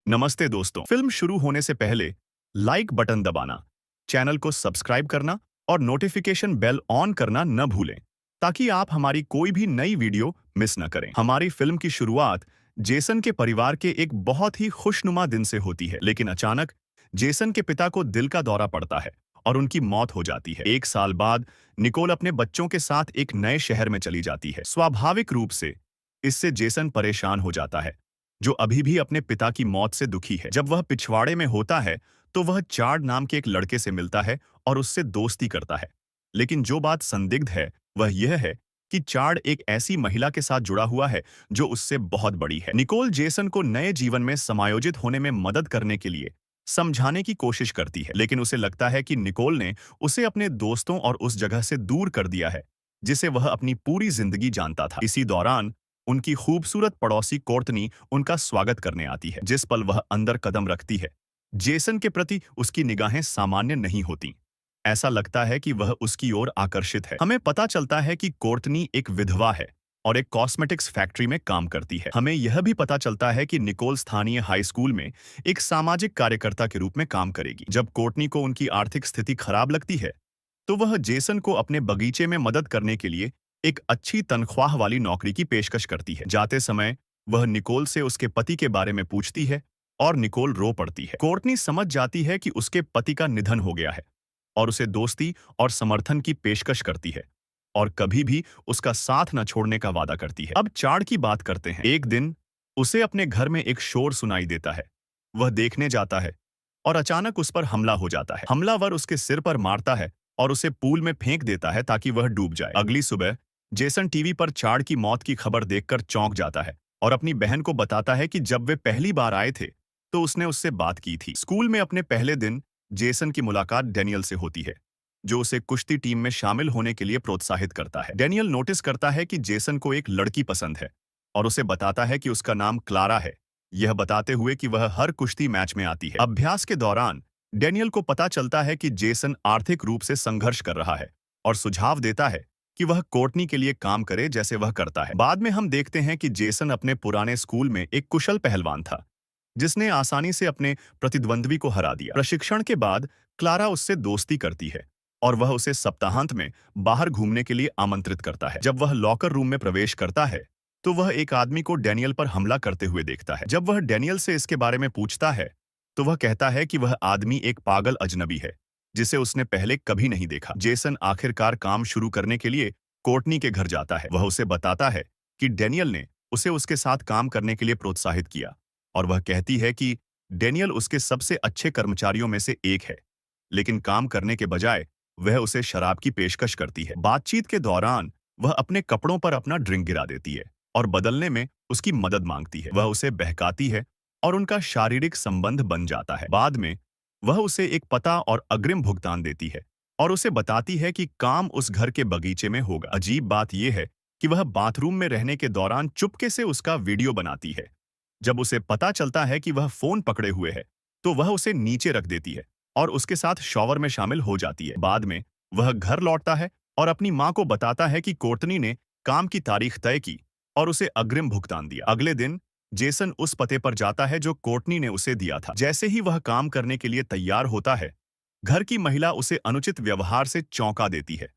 नमस्ते दोस्तों। फिल्म शुरू होने से पहले लाइक बटन दबाना, चैनल को सब्सक्राइब करना और नोटिफिकेशन बेल ऑन करना न भूलें, ताकि आप हमारी कोई भी नई वीडियो मिस न करें। हमारी फिल्म की शुरुआत जेसन के परिवार के एक बहुत ही खुशनुमा दिन से होती है, लेकिन अचानक जेसन के पिता को दिल का दौरा पड़ता है और उनकी मौत हो जाती है। 1 साल बाद निकोल अपने बच्चों के साथ एक नए शहर में चली जाती है। स्वाभाविक रूप से इससे जेसन परेशान हो जाता है, जो अभी भी अपने पिता की मौत से दुखी है। जब वह पिछवाड़े में होता है तो वह चार्ड नाम के एक लड़के से मिलता है और उससे दोस्ती करता है। लेकिन जो बात संदिग्ध है वह यह है कि चार्ड एक ऐसी महिला के साथ जुड़ा हुआ है जो उससे बहुत बड़ी है। निकोल जेसन को नए जीवन में समायोजित होने में मदद करने के लिए समझाने की कोशिश करती है, लेकिन उसे लगता है कि निकोल ने उसे अपने दोस्तों और उस जगह से दूर कर दिया है जिसे वह अपनी पूरी जिंदगी जानता था। इसी दौरान उनकी खूबसूरत पड़ोसी कोर्टनी उनका स्वागत करने आती है। जिस पल वह अंदर कदम रखती है, जेसन के प्रति उसकी निगाहें सामान्य नहीं होती। ऐसा लगता है कि वह उसकी ओर आकर्षित है। हमें पता चलता है कि कोर्टनी एक विधवा है और एक कॉस्मेटिक्स फैक्ट्री में काम करती है। हमें यह भी पता चलता है कि निकोल स्थानीय हाई स्कूल में एक सामाजिक कार्यकर्ता के रूप में काम करेगी। जब कोर्टनी को उनकी आर्थिक स्थिति खराब लगती है, तो वह जेसन को अपने बगीचे में मदद करने के लिए एक अच्छी तनख्वाह वाली नौकरी की पेशकश करती है। जाते समय वह निकोल से उसके पति के बारे में पूछती है और निकोल रो पड़ती है। कोर्टनी समझ जाती है कि उसके पति का निधन हो गया है और उसे दोस्ती और समर्थन की पेशकश करती है और कभी भी उसका साथ न छोड़ने का वादा करती है। अब चार्ड की बात करते हैं। एक दिन उसे अपने घर में एक शोर सुनाई देता है। वह देखने जाता है और अचानक उस पर हमला हो जाता है। हमलावर उसके सिर पर मारता है और उसे पूल में फेंक देता है ताकि वह डूब जाए। अगली सुबह जेसन टीवी पर चार्ड की मौत की खबर देखकर चौंक जाता है और अपनी बहन को बताता है कि जब वे पहली बार आए थे तो उसने उससे बात की थी। स्कूल में अपने पहले दिन जेसन की मुलाकात डेनियल से होती है, जो उसे कुश्ती टीम में शामिल होने के लिए प्रोत्साहित करता है। डेनियल नोटिस करता है कि जेसन को एक लड़की पसंद है और उसे बताता है कि उसका नाम क्लारा है, यह बताते हुए कि वह हर कुश्ती मैच में आती है। अभ्यास के दौरान डेनियल को पता चलता है कि जेसन आर्थिक रूप से संघर्ष कर रहा है और सुझाव देता है कि वह कोर्टनी के लिए काम करे जैसे वह करता है। बाद में हम देखते हैं कि जेसन अपने पुराने स्कूल में एक कुशल पहलवान था, जिसने आसानी से अपने प्रतिद्वंद्वी को हरा दिया। प्रशिक्षण के बाद क्लारा उससे दोस्ती करती है और वह उसे सप्ताहांत में बाहर घूमने के लिए आमंत्रित करता है। जब वह लॉकर रूम में प्रवेश करता है तो वह एक आदमी को डेनियल पर हमला करते हुए देखता है। जब वह डेनियल से इसके बारे में पूछता है तो वह कहता है कि वह आदमी एक पागल अजनबी है जिसे उसने पहले कभी नहीं देखा। जेसन आखिरकार काम शुरू करने के लिए कोर्टनी के घर जाता है। वह उसे बताता है कि डेनियल ने उसे उसके साथ काम करने के लिए प्रोत्साहित किया और वह कहती है कि डेनियल उसके सबसे अच्छे कर्मचारियों में से एक है, लेकिन काम करने के बजाय वह उसे शराब की पेशकश करती है। बातचीत के दौरान वह अपने कपड़ों पर अपना ड्रिंक गिरा देती है और बदलने में उसकी मदद मांगती है। वह उसे बहकाती है और उनका शारीरिक संबंध बन जाता है। बाद में वह उसे एक पता और अग्रिम भुगतान देती है और उसे बताती है कि काम उस घर के बगीचे में होगा। अजीब बात यह है कि वह बाथरूम में रहने के दौरान चुपके से उसका वीडियो बनाती है। जब उसे पता चलता है कि वह फोन पकड़े हुए है तो वह उसे नीचे रख देती है और उसके साथ शॉवर में शामिल हो जाती है। बाद में वह घर लौटता है और अपनी मां को बताता है कि कोर्टनी ने काम की तारीख तय की और उसे अग्रिम भुगतान दिया। अगले दिन जेसन उस पते पर जाता है जो कोर्टनी ने उसे दिया था। जैसे ही वह काम करने के लिए तैयार होता है, घर की महिला उसे अनुचित व्यवहार से चौंका देती है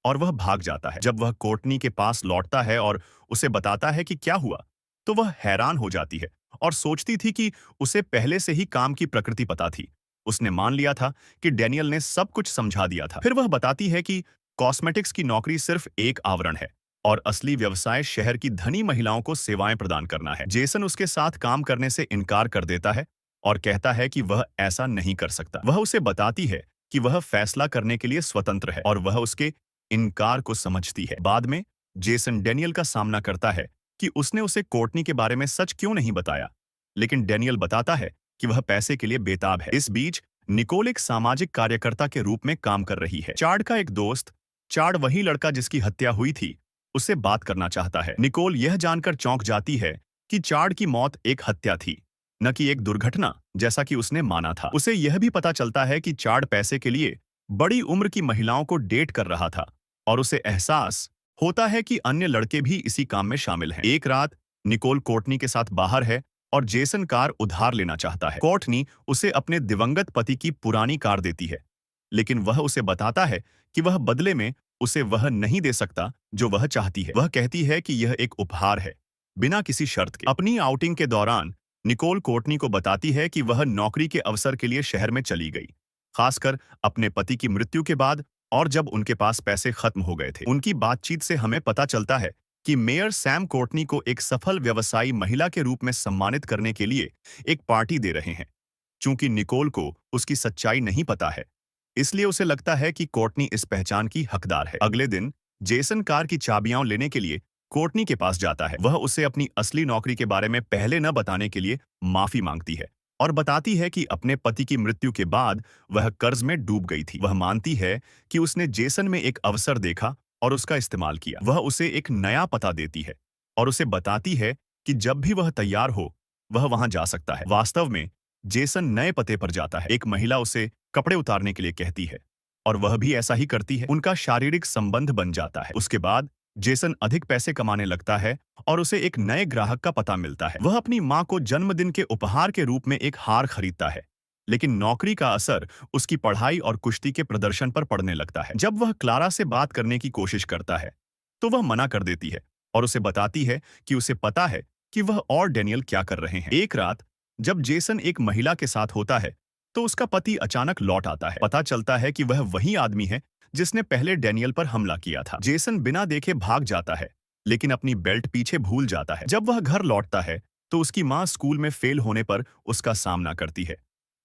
और वह भाग जाता है। जब वह कोर्टनी के पास लौटता है और उसे बताता है कि क्या हुआ, तो वह हैरान हो जाती है और सोचती थी कि उसे पहले से ही काम की प्रकृति पता थी। उसने मान लिया था कि डेनियल ने सब कुछ समझा दिया था। फिर वह बताती है कि कॉस्मेटिक्स की नौकरी सिर्फ एक आवरण है और असली व्यवसाय शहर की धनी महिलाओं को सेवाएं प्रदान करना है। जेसन उसके साथ काम करने से इनकार कर देता है और कहता है कि वह ऐसा नहीं कर सकता। वह उसे बताती है कि वह फैसला करने के लिए स्वतंत्र है और वह उसके इनकार को समझती है। बाद में जेसन डेनियल का सामना करता है कि उसने उसे कोर्टनी के बारे में सच क्यों नहीं बताया, लेकिन डेनियल बताता है कि वह पैसे के लिए बेताब है। इस बीच निकोल एक सामाजिक कार्यकर्ता के रूप में काम कर रही है। चार्ड का एक दोस्त, चार्ड वही लड़का जिसकी हत्या हुई थी, उससे बात करना चाहता है। निकोल यह जानकर चौंक जाती है कि चार्ड की मौत एक हत्या थी, न कि एक दुर्घटना जैसा कि उसने माना था। उसे यह भी पता चलता है कि चार्ड पैसे के लिए बड़ी उम्र की महिलाओं को डेट कर रहा था और उसे एहसास होता है कि अन्य लड़के भी इसी काम में शामिल हैं। एक रात निकोल कोर्टनी के साथ बाहर है और जेसन कार उधार लेना चाहता है। कोर्टनी उसे अपने दिवंगत पति की पुरानी कार देती है, लेकिन वह उसे बताता है कि वह बदले में उसे वह नहीं दे सकता जो वह चाहती है। वह कहती है कि यह एक उपहार है, बिना किसी शर्त के। अपनी आउटिंग के दौरान निकोल कोर्टनी को बताती है कि वह नौकरी के अवसर के लिए शहर में चली गई, खासकर अपने पति की मृत्यु के बाद और जब उनके पास पैसे खत्म हो गए थे। उनकी बातचीत से हमें पता चलता है कि मेयर सैम कोर्टनी को एक सफल व्यवसायी महिला के रूप में सम्मानित करने के लिए एक पार्टी दे रहे हैं। चूंकि निकोल को उसकी सच्चाई नहीं पता है, इसलिए उसे लगता है कि कोर्टनी इस पहचान की हकदार है। अगले दिन जेसन कार की चाबियां लेने के लिए कोर्टनी के पास जाता है। वह उसे अपनी असली नौकरी के बारे में पहले न बताने के लिए माफी मांगती है और बताती है कि अपने पति की मृत्यु के बाद वह कर्ज में डूब गई थी। वह मानती है कि उसने जेसन में एक अवसर देखा और उसका इस्तेमाल किया। वह उसे एक नया पता देती है और उसे बताती है कि जब भी वह तैयार हो वह वहां जा सकता है। वास्तव में जेसन नए पते पर जाता है। एक महिला उसे कपड़े उतारने के लिए कहती है और वह भी ऐसा ही करती है। उनका शारीरिक संबंध बन जाता है। उसके बाद जेसन अधिक पैसे कमाने लगता है और उसे एक नए ग्राहक का पता मिलता है। वह अपनी मां को जन्मदिन के उपहार के रूप में एक हार खरीदता है, लेकिन नौकरी का असर उसकी पढ़ाई और कुश्ती के प्रदर्शन पर पड़ने लगता है। जब वह क्लारा से बात करने की कोशिश करता है तो वह मना कर देती है और उसे बताती है कि उसे पता है कि वह और डेनियल क्या कर रहे हैं। एक रात जब जेसन एक महिला के साथ होता है तो उसका पति अचानक लौट आता है। पता चलता है कि वह वही आदमी है जिसने पहले डेनियल पर हमला किया था। जेसन बिना देखे भाग जाता है, लेकिन अपनी बेल्ट पीछे भूल जाता है। जब वह घर लौटता है तो उसकी मां स्कूल में फेल होने पर उसका सामना करती है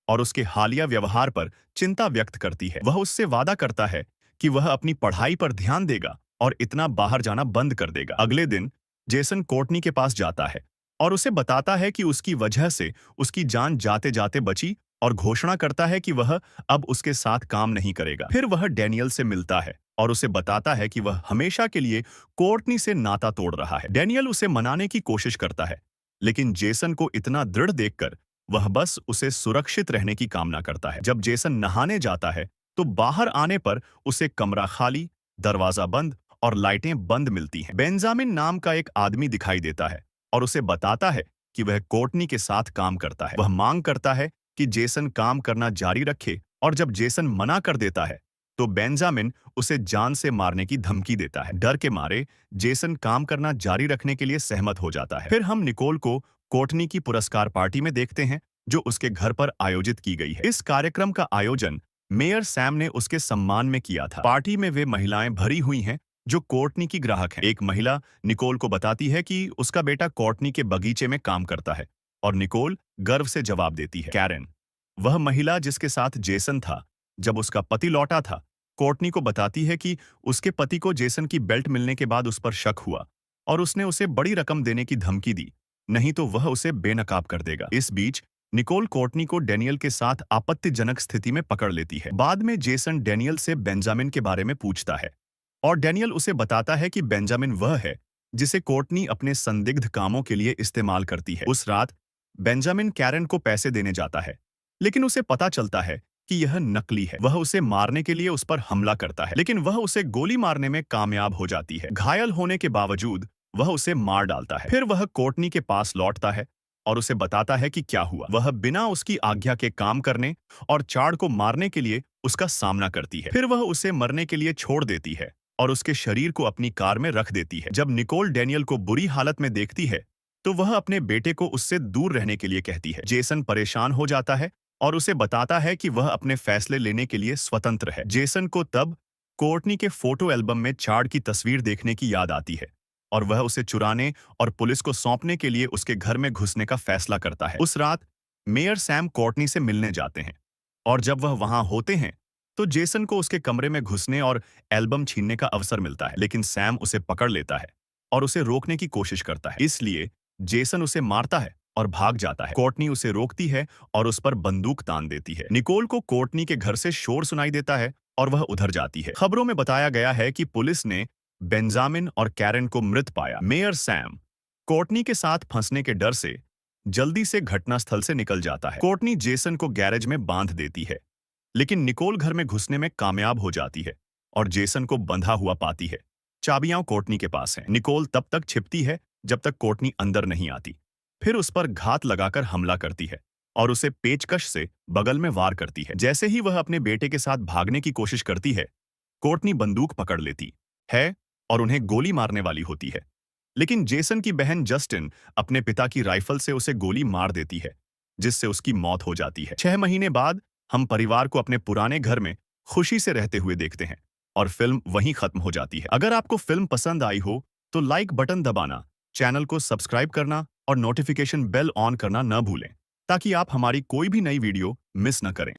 और उसके हालिया व्यवहार पर चिंता व्यक्त करती है। वह उससे वादा करता है कि वह अपनी पढ़ाई पर ध्यान देगा और इतना बाहर जाना बंद कर देगा। अगले दिन जेसन कोर्टनी के पास जाता है और उसे बताता है कि उसकी वजह से उसकी जान जाते जाते बची और घोषणा करता है कि वह अब उसके साथ काम नहीं करेगा। फिर वह डेनियल से मिलता है और उसे बताता है कि वह हमेशा के लिए कोर्टनी से नाता तोड़ रहा है। डेनियल उसे मनाने की कोशिश करता है, लेकिन जेसन को इतना दृढ़ देखकर वह बस उसे सुरक्षित रहने की कामना करता है। जब जेसन नहाने जाता है तो बाहर आने पर उसे कमरा खाली, दरवाजा बंद और लाइटें बंद मिलती हैं। बेंजामिन नाम का एक आदमी दिखाई देता है और उसे बताता है कि वह कोर्टनी के साथ काम करता है। वह मांग करता है कि जेसन काम करना जारी रखे और जब जेसन मना कर देता है तो बेंजामिन उसे जान से मारने की धमकी देता है। डर के मारे जेसन काम करना जारी रखने के लिए सहमत हो जाता है। फिर हम निकोल को कोर्टनी की पुरस्कार पार्टी में देखते हैं जो उसके घर पर आयोजित की गई है। इस कार्यक्रम का आयोजन मेयर सैम ने उसके सम्मान में किया था। पार्टी में वे महिलाएं भरी हुई हैं जो कोर्टनी की ग्राहक हैं। एक महिला निकोल को बताती है कि उसका बेटा कोर्टनी के बगीचे में काम करता है और निकोल गर्व से जवाब देती है। कैरन, वह महिला जिसके साथ जेसन था जब उसका पति लौटा था, कोर्टनी को बताती है कि उसके पति को जेसन की बेल्ट मिलने के बाद उस पर शक हुआ और उसने उसे बड़ी रकम देने की धमकी दी, नहीं तो वह उसे बेनकाब कर देगा। इस बीच निकोल कोर्टनी को डेनियल के साथ आपत्तिजनक स्थिति में पकड़ लेती है। बाद में जेसन डेनियल से बेंजामिन के बारे में पूछता है और डेनियल उसे बताता है कि बेंजामिन वह है जिसे कोर्टनी अपने संदिग्ध कामों के लिए इस्तेमाल करती है। उस रात बेंजामिन कैरन को पैसे देने जाता है, लेकिन उसे पता चलता है कि यह नकली है। वह उसे मारने के लिए उस पर हमला करता है, लेकिन वह उसे गोली मारने में कामयाब हो जाती है। घायल होने के बावजूद वह उसे मार डालता है। फिर वह कोर्टनी के पास लौटता है और उसे बताता है कि क्या हुआ। वह बिना उसकी आज्ञा के काम करने और चार्ड को मारने के लिए उसका सामना करती है। फिर वह उसे मरने के लिए छोड़ देती है और उसके शरीर को अपनी कार में रख देती है। जब निकोल डेनियल को बुरी हालत में देखती है तो वह अपने बेटे को उससे दूर रहने के लिए कहती है। जेसन परेशान हो जाता है और उसे बताता है कि वह अपने फैसले लेने के लिए स्वतंत्र है। जेसन को तब कोर्टनी के फोटो एल्बम में चार्ड की तस्वीर देखने की याद आती है और वह उसे चुराने और पुलिस को सौंपने के लिए उसके घर में घुसने का फैसला करता है। उस रात मेयर सैम कोर्टनी से मिलने जाते हैं और जब वह वहां होते हैं तो जेसन को उसके कमरे में घुसने और एल्बम छीनने का अवसर मिलता है, लेकिन सैम उसे पकड़ लेता है और उसे रोकने की कोशिश करता है। इसलिए जेसन उसे मारता है और भाग जाता है। कोर्टनी उसे रोकती है और उस पर बंदूक तान देती है। निकोल को कोर्टनी के घर से शोर सुनाई देता है और वह उधर जाती है। खबरों में बताया गया है कि पुलिस ने बेंजामिन और कैरन को मृत पाया। मेयर सैम कोर्टनी के साथ फंसने के डर से जल्दी से घटनास्थल से निकल जाता है। कोर्टनी जेसन को गैरेज में बांध देती है, लेकिन निकोल घर में घुसने में कामयाब हो जाती है और जेसन को बंधा हुआ पाती है। चाबियां कोर्टनी के पास हैं। निकोल तब तक छिपती है जब तक कोर्टनी अंदर नहीं आती। फिर उस पर घात लगाकर हमला करती है और उसे पेचकश से बगल में वार करती है। जैसे ही वह अपने बेटे के साथ भागने की कोशिश करती है, कोर्टनी बंदूक पकड़ लेती है और उन्हें गोली मारने वाली होती है। लेकिन जेसन की बहन जस्टिन अपने पिता की राइफल से उसे गोली मार देती है, जिससे उसकी मौत हो जाती है। 6 महीने बाद हम परिवार को अपने पुराने घर में खुशी से रहते हुए देखते हैं और फिल्म वहीं खत्म हो जाती है। अगर आपको फिल्म पसंद आई हो तो लाइक बटन दबाना, चैनल को सब्सक्राइब करना और नोटिफिकेशन बेल ऑन करना न भूलें, ताकि आप हमारी कोई भी नई वीडियो मिस न करें।